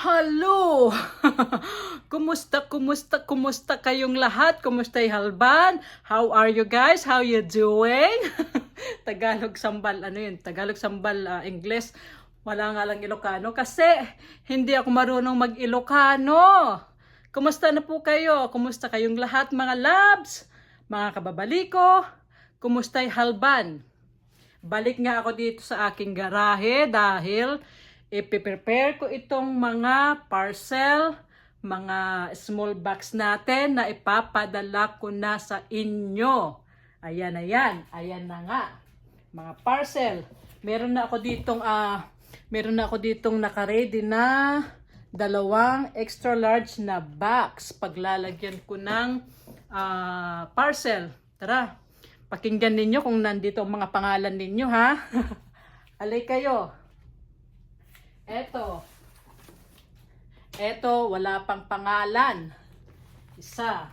Hello! Kumusta kayong lahat? Kumusta'y halban? How are you guys? How you doing? Tagalog sambal, ano yun? Tagalog sambal, English. Wala nga lang Ilocano kasi hindi ako marunong mag-Ilocano. Kumusta na po kayo? Kumusta kayong lahat mga labs? Mga kababaliko? Kumusta'y halban? Balik nga ako dito sa aking garahe dahil ipiprepare ko itong mga parcel, mga small box natin na ipapadala ko na sa inyo. Ayan, ayan na nga. Mga parcel. Meron na ako ditong naka-ready na dalawang extra large na box. Paglalagyan ko ng parcel. Tara, pakinggan ninyo kung nandito ang mga pangalan ninyo, ha? Alay kayo. Eto, wala pang pangalan. Isa.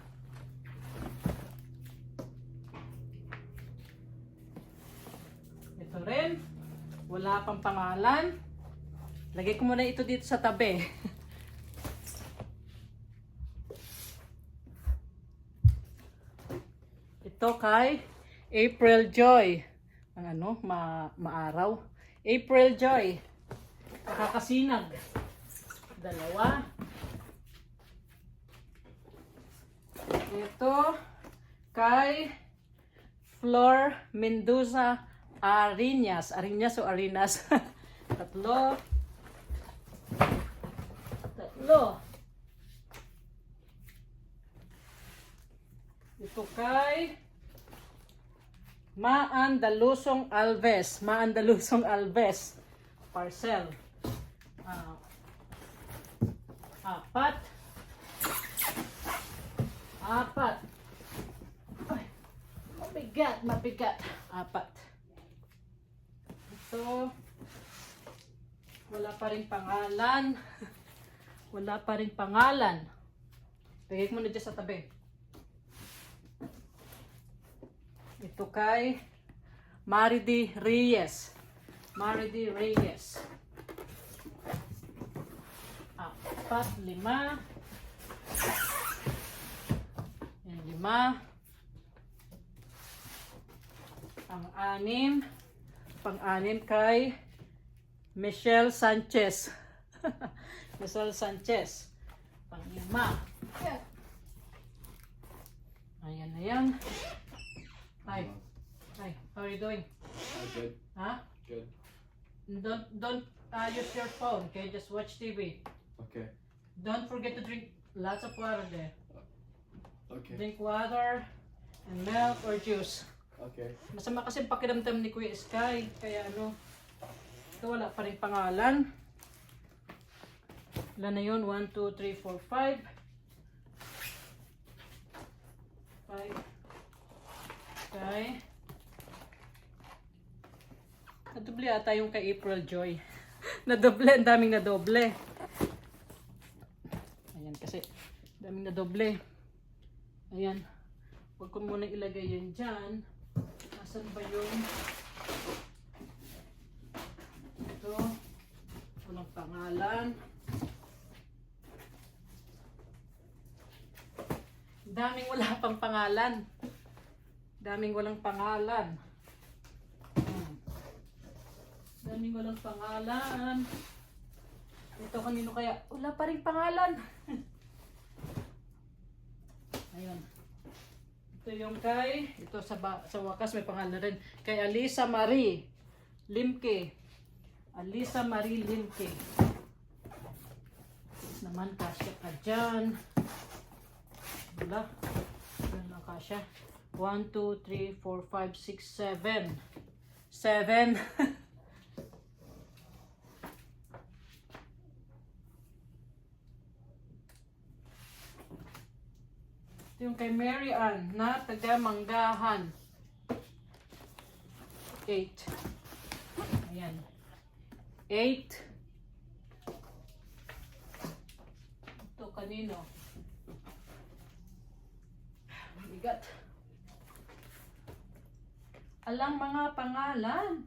Ito rin, wala pang pangalan. Lagay ko muna ito dito sa tabi. Ito kay April Joy. Ang maaraw. April Joy. Nakakasinag. Dalawa. Ito kay Flor Mendoza Arinas. Arinas o Arinas. Tatlo. Ito kay Maandalusong Alves. Maandalusong Alves. Parcel. Apat. Ay, mabigat. Apat. Ito, wala pa rin pangalan. Lagay ko muna dyan sa tabi. Ito kay Maridi Reyes. Apat, lima. Yan, lima. Pang-anim kay Michelle Sanchez. Pang-lima. Ayan. Hi, how are you doing? Good. Huh? Good. Don't use your phone, okay? Just watch TV. Okay. Don't forget to drink lots of water there. Okay. Drink water and milk or juice. Okay. Masama kasi pakiramdam ni Kuya Sky, kaya ito wala pa rin pangalan. Ilan na yun? 1, 2, 3, 4, 5. 5. Okay. Nadoble ata yung kay April Joy. Ang daming nadoble. Ayan kasi, daming nadoble. Ayan. Huwag ko muna ilagay yan dyan. Asan ba yung ito? Walang pangalan. Daming wala pang pangalan. Daming walang pangalan. Ito kanino kaya? Wala pa rin pangalan. Ayun. Ito yung ito sa wakas may pangalan rin. Kay Alisa Marie Limke. Naman kasya ka dyan. Wala. Yan ang kasya. 1, 2, 3, 4, 5, 6, 7. 7. Ito yung kay Mary Ann na taga Manggahan. 8. Ayan. 8. Ito kanino? Bigat. Alang mga pangalan.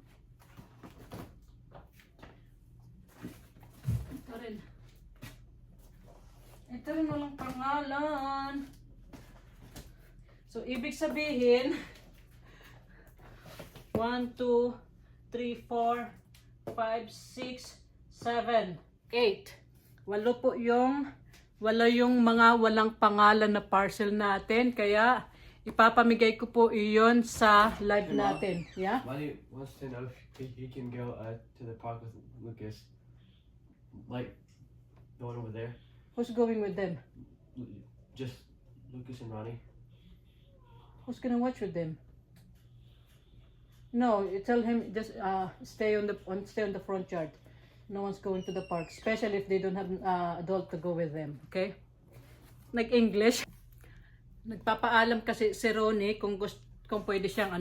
Ito rin. Ito rin walang pangalan. So, ibig sabihin, 1, 2, 3, 4, 5, 6, 7, 8. Walo yung mga walang pangalan na parcel natin. Kaya, ipapamigay ko po iyon sa live natin. Yeah? Money wants to know if he can go to the park with Lucas. Like the one over there. Who's going with them? Just Lucas and Ronnie. Who's gonna watch with them? No, you tell him just stay on the front yard. No one's going to the park, especially if they don't have adult to go with them. Okay? Nag-English. Nagpapaalam kasi si Ronnie kung pwede siyang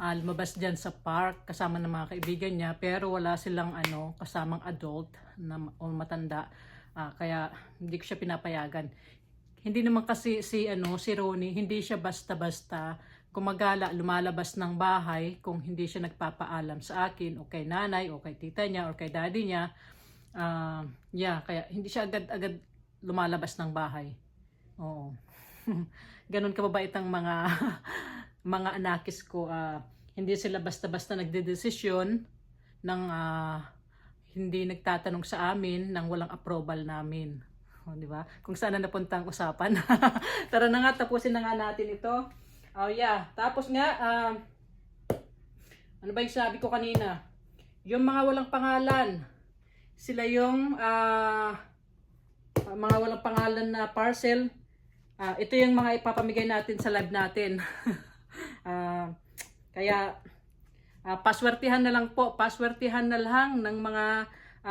lumabas diyan sa park kasama ng mga kaibigan niya, pero wala silang kasamang adult na o matanda. Kaya hindi ko siya pinapayagan. Hindi naman kasi si Ronnie, hindi siya basta-basta gumagala, lumalabas ng bahay kung hindi siya nagpapaalam sa akin o kay nanay o kay tita niya o kay daddy niya. Kaya hindi siya agad-agad lumalabas ng bahay. Oo. Ganun kababait ang mga mga anakis ko. Hindi sila basta-basta nagdedesisyon ng hindi nagtatanong sa amin nang walang approval namin. O, di ba? Kung saan na napunta ang usapan. Tara na nga, tapusin na nga natin ito. Tapos nga, ano ba yung sabi ko kanina? Yung mga walang pangalan, sila yung mga walang pangalan na parcel. Ito yung mga ipapamigay natin sa live natin. Kaya, paswertihan na lang po. Paswertihan na lang ng mga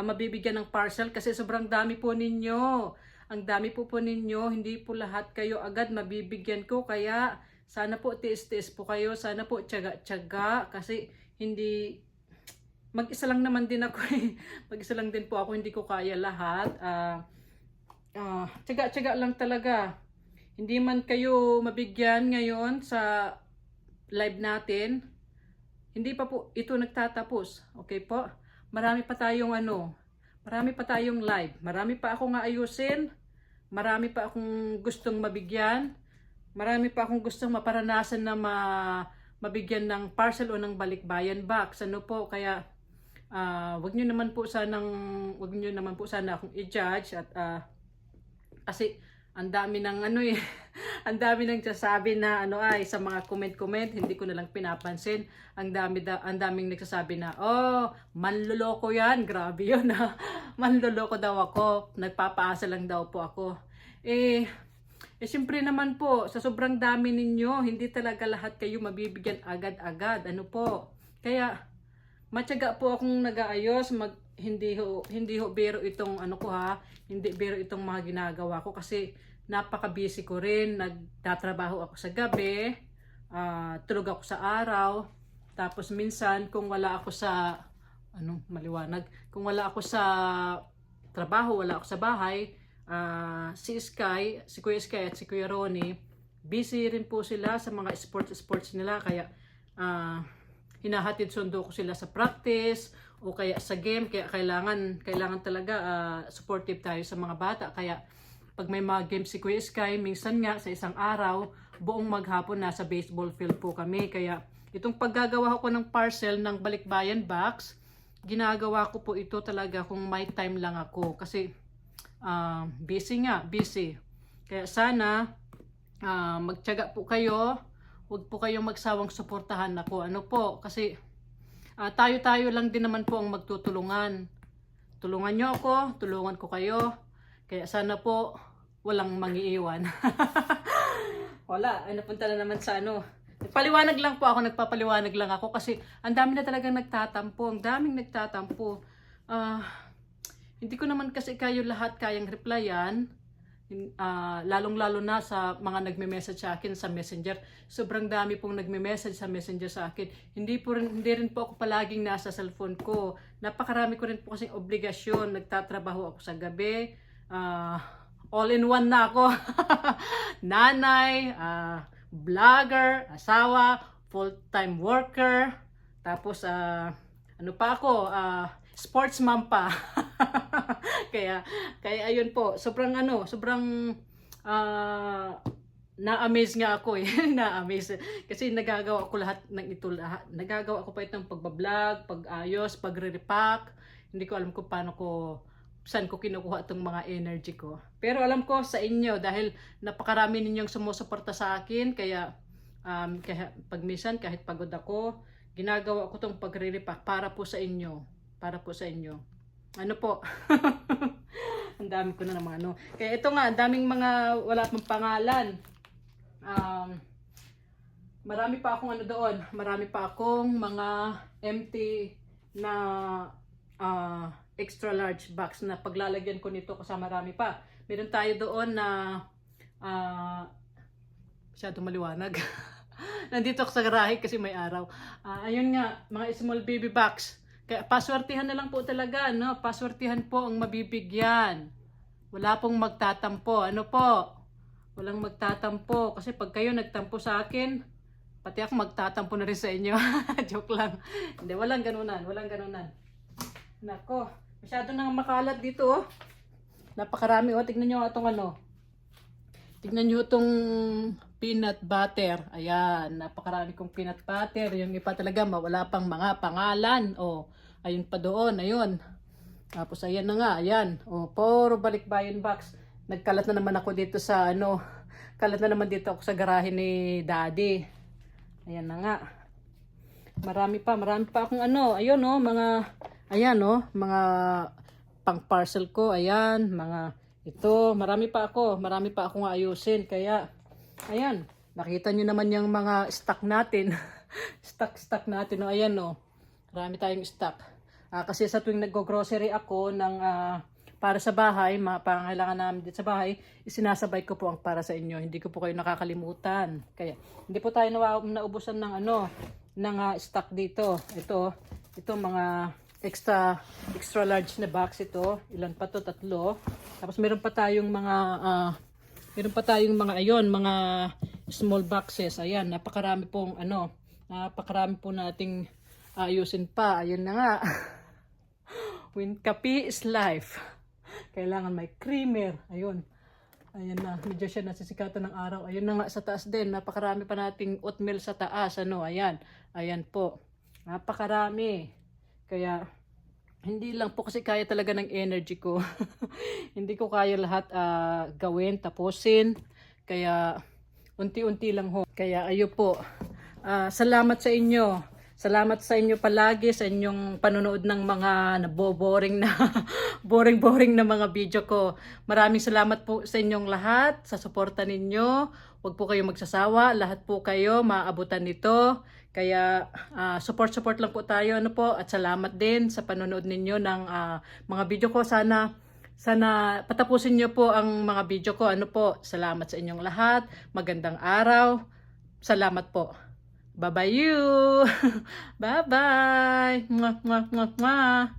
mabibigyan ng parcel kasi sobrang dami po ninyo. Ang dami po ninyo. Hindi po lahat kayo agad mabibigyan ko. Kaya, sana po tiis-tiis po kayo. Sana po tiyaga-tiyaga. Kasi, hindi... Mag-isa lang naman din ako eh. Mag-isa lang din po ako. Hindi ko kaya lahat. Tiyaga-tiyaga lang talaga. Hindi man kayo mabigyan ngayon sa live natin, hindi pa po ito nagtatapos. Okay po? Marami pa tayong marami pa tayong live. Marami pa akong aayusin. Marami pa akong gustong mabigyan. Marami pa akong gustong maparanasan na mabigyan ng parcel o ng balikbayan box. Kaya wag niyo naman po sana akong i-judge at kasi ang dami ng ang dami nang sasabi na sa mga comment, hindi ko na lang pinapansin. Ang daming nagsasabi na, manloloko yan. Grabe yun manloloko daw ako. Nagpapaasa lang daw po ako. Siyempre naman po, sa sobrang dami ninyo, hindi talaga lahat kayo mabibigyan agad-agad. Kaya, matyaga po akong nag-aayos. Hindi ho biro itong hindi biro itong mga ginagawa ko kasi napaka-busy ko rin. Nagtatrabaho ako sa gabi, tulog ako sa araw, tapos minsan kung wala ako sa kung wala ako sa trabaho, wala ako sa bahay, si Kuya Sky at si Kuya Ronnie, busy rin po sila sa mga sports nila, kaya hinahatid sundo ko sila sa practice o kaya sa game. Kaya kailangan talaga supportive tayo sa mga bata. Kaya pag may mga games si Kuya Sky, minsan nga sa isang araw, buong maghapon nasa baseball field po kami. Kaya itong paggagawa ko ng parcel ng balikbayan box, ginagawa ko po ito talaga kung may time lang ako. Kasi busy. Kaya sana magtiyaga po kayo. Huwag po kayong magsawang suportahan ako. Kasi tayo-tayo lang din naman po ang magtutulungan. Tulungan nyo ako, tulungan ko kayo. Kaya sana po walang mangiiwan. Wala, napunta na naman sa Nagpaliwanag lang po ako, nagpapaliwanag lang ako kasi ang dami na talagang nagtatampo. Ang daming nagtatampo. Hindi ko naman kasi kayo lahat kayang replyan. Lalong-lalo na sa mga nagme-message sa akin sa Messenger. Sobrang dami pong nagme-message sa Messenger sa akin. Hindi rin po ako palaging nasa cellphone ko. Napakarami ko rin po kasing obligasyon. Nagtatrabaho ako sa gabi. All-in-one na ako. Nanay, vlogger, asawa, full-time worker. Tapos, sportsman pa. kaya ayun po, sobrang na-amaze nga ako eh. Na-amaze. Kasi nagagawa ko lahat ng ito lahat. Nagagawa ko pa itong pagbablog, pag-ayos, pagre-repack. Hindi ko alam kung saan ko kinukuha itong mga energy ko. Pero alam ko sa inyo dahil napakarami ninyong sumusuporta sa akin. Kaya pag minsan kahit pagod ako, ginagawa ko itong pagre-repack para po sa inyo. Para po sa inyo. Ano po? Ang dami ko na naman Kaya ito nga, ang daming mga wala pang pangalan. Marami pa akong doon. Marami pa akong mga empty na extra large box na paglalagyan ko nito kasi marami pa. Meron tayo doon na masyadong maliwanag. Nandito ako sa garahe kasi may araw. Ayun nga, mga small baby box. Kaya paswertihan na lang po talaga, no? Paswertihan po ang mabibigyan. Wala pong magtatampo. Ano po? Walang magtatampo. Kasi pag kayo nagtampo sa akin, pati ako magtatampo na rin sa inyo. Joke lang. Hindi, walang ganunan. Walang ganunan. Nako, masyado nang makalat dito, oh. Napakarami, oh. Tignan nyo itong Tignan nyo itong peanut butter. Ayan, napakarami kong peanut butter. Yung iba talaga, wala pang mga pangalan. Oh, ayun pa doon, ayun. Tapos ayan na nga, ayan. Oh, puro balikbayan box. Nagkalat na naman ako dito sa kalat na naman dito ako sa garahe ni Daddy. Ayan na nga. Marami pa akong ayun mga pang-parcel ko, ayan, mga ito, marami pa akong ayusin, kaya ayan, nakita nyo naman yung mga stock natin. stock natin, ayan marami tayong stock. Kasi sa tuwing nag-grocery ako ng para sa bahay, mga pangangailangan namin dito sa bahay, isinasabay ko po ang para sa inyo. Hindi ko po kayo nakakalimutan. Kaya hindi po tayo naubusan ng ng stock dito. Ito mga extra large na box ito. Ilan pa to? 3. Tapos meron pa tayong mga mga small boxes. Ayan, napakarami po nating ayusin pa. Ayun na nga. When kape is life. Kailangan may creamer. Ayun. Ayan na. Medyo siya nasisikatan ng araw. Ayun na nga sa taas din. Napakarami pa nating oatmeal sa taas. Ayan. Ayan po. Napakarami. Kaya, hindi lang po kasi kaya talaga ng energy ko. Hindi ko kaya lahat gawin, tapusin. Kaya, unti-unti lang ho. Kaya, ayo po. Salamat sa inyo. Salamat sa inyo palagi sa inyong panonood ng mga naboboring na boring na mga video ko. Maraming salamat po sa inyong lahat sa suporta ninyo. Huwag po kayong magsasawa, lahat po kayo maabutan nito. Kaya support lang po tayo at salamat din sa panonood ninyo ng mga video ko. Sana patapusin niyo po ang mga video ko. Salamat sa inyong lahat. Magandang araw. Salamat po. Bye-bye you. Bye-bye. Mwah, mwah, mwah, mwah.